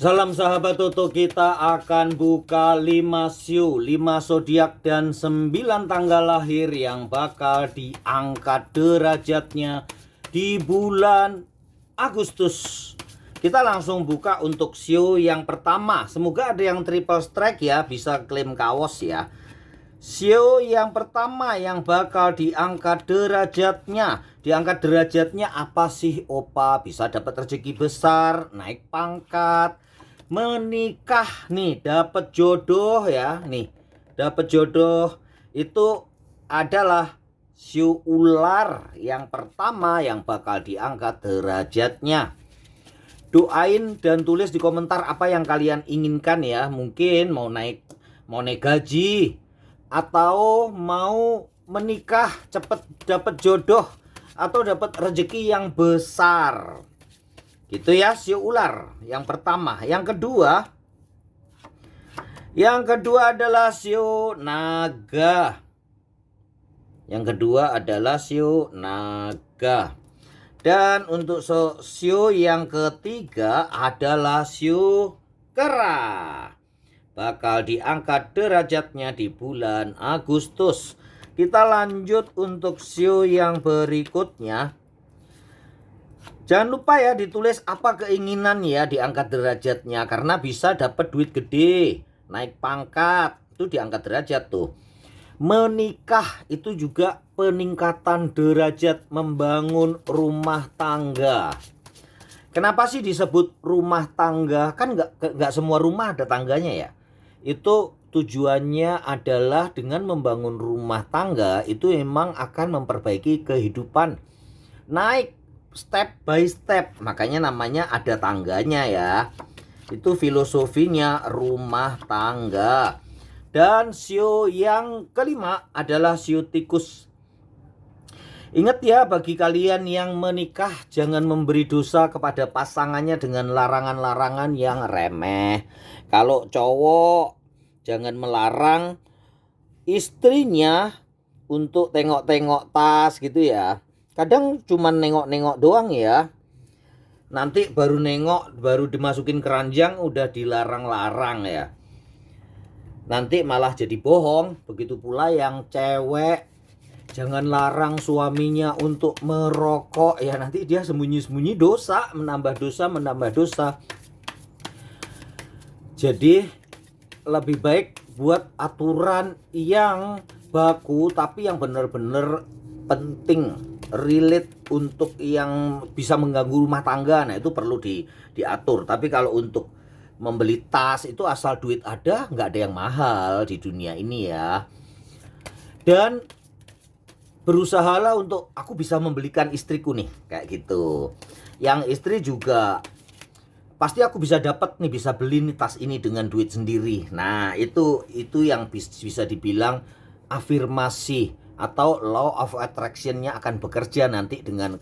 Salam sahabat Toto, kita akan buka 5 siu, 5 zodiak dan 9 tanggal lahir yang bakal diangkat derajatnya di bulan Agustus. Kita langsung buka untuk siu yang pertama. Semoga ada yang triple strike ya, bisa klaim kaos ya. Siu yang pertama yang bakal diangkat derajatnya. Diangkat derajatnya apa sih Opa? Bisa dapat rezeki besar, naik pangkat, menikah nih, dapat jodoh ya. Nih, dapat jodoh itu adalah siu ular yang pertama yang bakal diangkat derajatnya. Doain dan tulis di komentar apa yang kalian inginkan ya. Mungkin mau naik gaji, atau mau menikah cepet dapat jodoh, atau dapat rezeki yang besar. Gitu ya, siu ular yang pertama. Yang kedua adalah siu naga. Dan untuk siu yang ketiga adalah siu kera. Bakal diangkat derajatnya di bulan Agustus. Kita lanjut untuk siu yang berikutnya. Jangan lupa ya ditulis apa keinginan ya diangkat derajatnya, karena bisa dapat duit gede, naik pangkat, itu diangkat derajat tuh. Menikah itu juga peningkatan derajat, membangun rumah tangga. Kenapa sih disebut rumah tangga? Kan nggak semua rumah ada tangganya ya. Itu tujuannya adalah dengan membangun rumah tangga itu memang akan memperbaiki kehidupan, naik step by step, makanya namanya ada tangganya ya. Itu filosofinya rumah tangga. Dan siu yang kelima adalah siu tikus. Ingat ya, bagi kalian yang menikah, jangan memberi dosa kepada pasangannya dengan larangan-larangan yang remeh. Kalau cowok, jangan melarang istrinya untuk tengok-tengok tas gitu ya. Kadang cuma nengok-nengok doang ya. Nanti baru nengok, baru dimasukin keranjang udah dilarang-larang ya. Nanti malah jadi bohong. Begitu pula yang cewek, jangan larang suaminya untuk merokok ya, nanti dia sembunyi-sembunyi dosa, menambah dosa. Jadi lebih baik buat aturan yang baku, tapi yang benar-benar penting, relate untuk yang bisa mengganggu rumah tangga. Nah itu perlu diatur. Tapi kalau untuk membeli tas itu asal duit ada, nggak ada yang mahal di dunia ini ya. Dan berusahalah untuk aku bisa membelikan istriku nih, kayak gitu. Yang istri juga pasti aku bisa dapat nih, bisa beli nih tas ini dengan duit sendiri. Nah itu yang bisa dibilang afirmasi atau law of attractionnya akan bekerja nanti dengan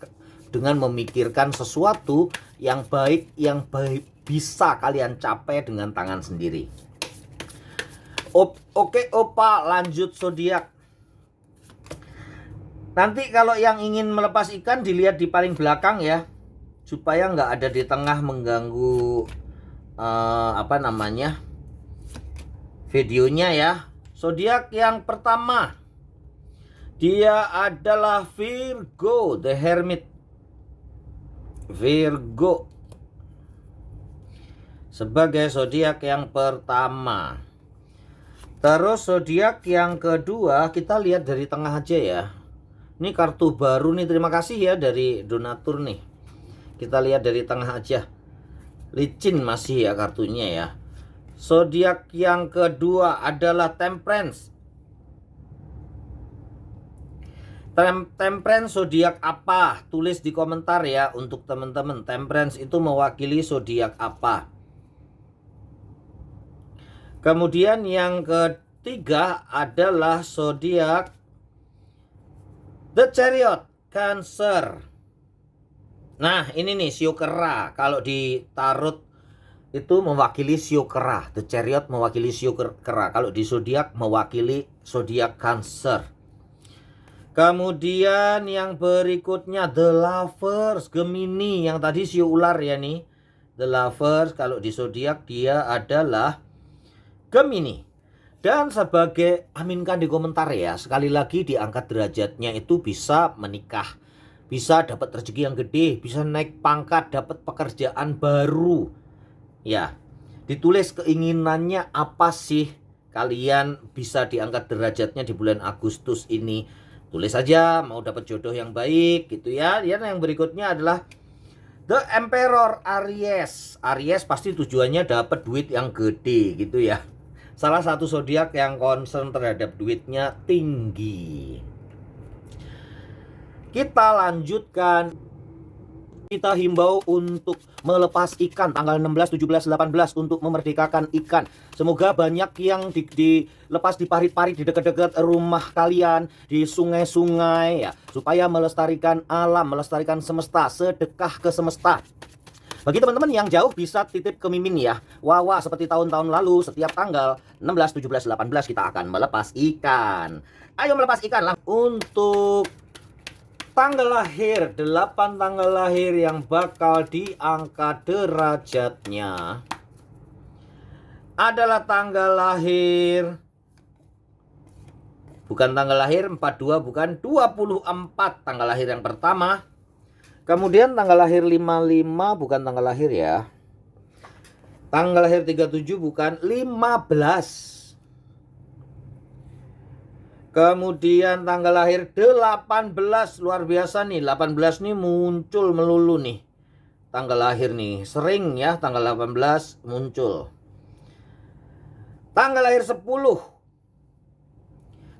memikirkan sesuatu yang baik bisa kalian capai dengan tangan sendiri. Oke Opa, lanjut zodiak. Nanti kalau yang ingin melepas ikan dilihat di paling belakang ya, supaya nggak ada di tengah mengganggu videonya ya. Zodiak yang pertama, dia adalah Virgo, the Hermit. Virgo sebagai zodiak yang pertama. Terus zodiak yang kedua kita lihat dari tengah aja ya. Ini kartu baru nih, terima kasih ya dari donatur nih. Kita lihat dari tengah aja. Licin masih ya kartunya ya. Zodiak yang kedua adalah Temperance. Temperance zodiak apa? Tulis di komentar ya untuk teman-teman. Temperance itu mewakili zodiak apa? Kemudian yang ketiga adalah zodiak The Chariot, Cancer. Nah ini nih siu kera. Kalau di tarot itu mewakili siu kera. The Chariot mewakili siu kera. Kalau di zodiak mewakili zodiak Cancer. Kemudian yang berikutnya The Lovers, Gemini. Yang tadi siu ular ya nih. The Lovers. Kalau di zodiak dia adalah Gemini. Dan sebagai aminkan di komentar ya, sekali lagi diangkat derajatnya itu bisa menikah, bisa dapat rezeki yang gede, bisa naik pangkat, dapat pekerjaan baru. Ya, ditulis keinginannya apa sih kalian bisa diangkat derajatnya di bulan Agustus ini. Tulis aja mau dapat jodoh yang baik gitu ya. Dan yang berikutnya adalah The Emperor Aries. Aries pasti tujuannya dapat duit yang gede gitu ya. Salah satu zodiak yang concern terhadap duitnya tinggi. Kita lanjutkan. Kita himbau untuk melepas ikan tanggal 16, 17, 18 untuk memerdekakan ikan. Semoga banyak yang dilepas di parit-parit di dekat-dekat rumah kalian, di sungai-sungai ya, supaya melestarikan alam, melestarikan semesta, sedekah ke semesta. Bagi teman-teman yang jauh bisa titip ke Mimin ya. Wawa seperti tahun-tahun lalu setiap tanggal 16, 17, 18 kita akan melepas ikan. Ayo melepas ikan lah. Untuk tanggal lahir, 8 tanggal lahir yang bakal diangkat derajatnya adalah tanggal lahir, bukan tanggal lahir 42, bukan 24 tanggal lahir yang pertama. Kemudian tanggal lahir 55 bukan tanggal lahir ya. Tanggal lahir 37 bukan 15. Kemudian tanggal lahir 18, luar biasa nih. 18 nih muncul melulu nih. Tanggal lahir nih, sering ya tanggal 18 muncul. Tanggal lahir 10.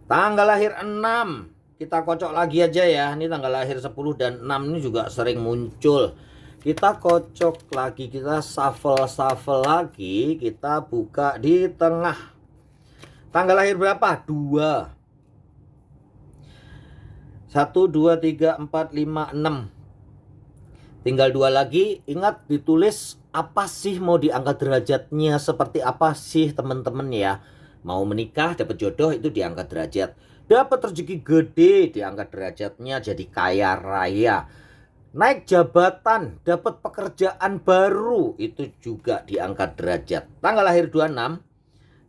Tanggal lahir 6. Kita kocok lagi aja ya. Ini tanggal lahir 10 dan 6 ini juga sering muncul. Kita kocok lagi, kita shuffle lagi, kita buka di tengah. Tanggal lahir berapa? 2. 1, 2, 3, 4, 5, 6. Tinggal 2 lagi. Ingat ditulis apa sih mau diangkat derajatnya, seperti apa sih teman-teman ya. Mau menikah, dapat jodoh itu diangkat derajat. Dapat rezeki gede, diangkat derajatnya jadi kaya raya. Naik jabatan, dapat pekerjaan baru, itu juga diangkat derajat. Tanggal lahir 26.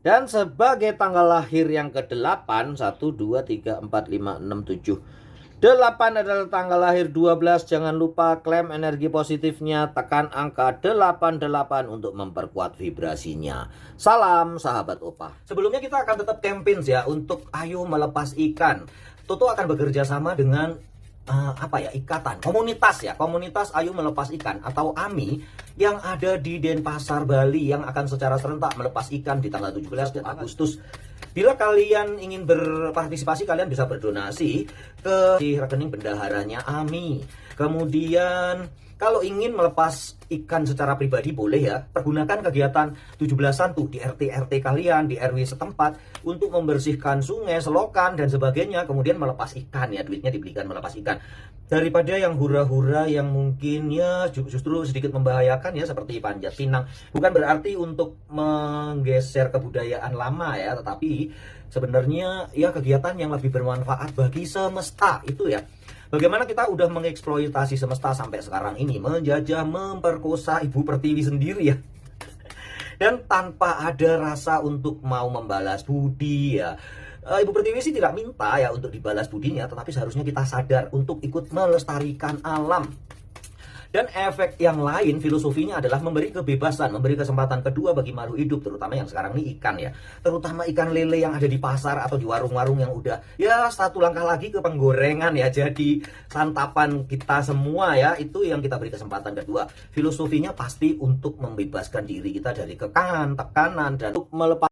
Dan sebagai tanggal lahir yang ke-8, 1, 2, 3, 4, 5, 6, 7. 8 adalah tanggal lahir 12. Jangan lupa klaim energi positifnya. Tekan angka 88 untuk memperkuat vibrasinya. Salam sahabat Opa. Sebelumnya kita akan tetap campaign ya untuk ayo melepas ikan. Toto akan bekerja sama dengan ikatan komunitas ya, komunitas ayo melepas ikan atau AMI yang ada di Denpasar Bali yang akan secara serentak melepas ikan di tanggal 17 Agustus. Bila kalian ingin berpartisipasi, kalian bisa berdonasi ke rekening bendaharanya AMI. Kemudian kalau ingin melepas ikan secara pribadi boleh ya, pergunakan kegiatan 17-an tuh di RT-RT kalian, di RW setempat untuk membersihkan sungai, selokan dan sebagainya, kemudian melepas ikan ya, duitnya dibelikan melepas ikan. Daripada yang hura-hura yang mungkin ya justru sedikit membahayakan ya, seperti panjat pinang. Bukan berarti untuk menggeser kebudayaan lama ya, tetapi sebenarnya ya kegiatan yang lebih bermanfaat bagi semesta itu ya. Bagaimana kita udah mengeksploitasi semesta sampai sekarang ini, menjajah, memperkosa Ibu Pertiwi sendiri ya. Dan tanpa ada rasa untuk mau membalas budi ya. Ibu Pertiwi sih tidak minta ya untuk dibalas budinya, tetapi seharusnya kita sadar untuk ikut melestarikan alam. Dan efek yang lain filosofinya adalah memberi kebebasan, memberi kesempatan kedua bagi makhluk hidup, terutama yang sekarang ini ikan ya. Terutama ikan lele yang ada di pasar atau di warung-warung yang udah ya satu langkah lagi ke penggorengan ya, jadi santapan kita semua ya. Itu yang kita beri kesempatan kedua. Filosofinya pasti untuk membebaskan diri kita dari kekangan, tekanan dan untuk melepas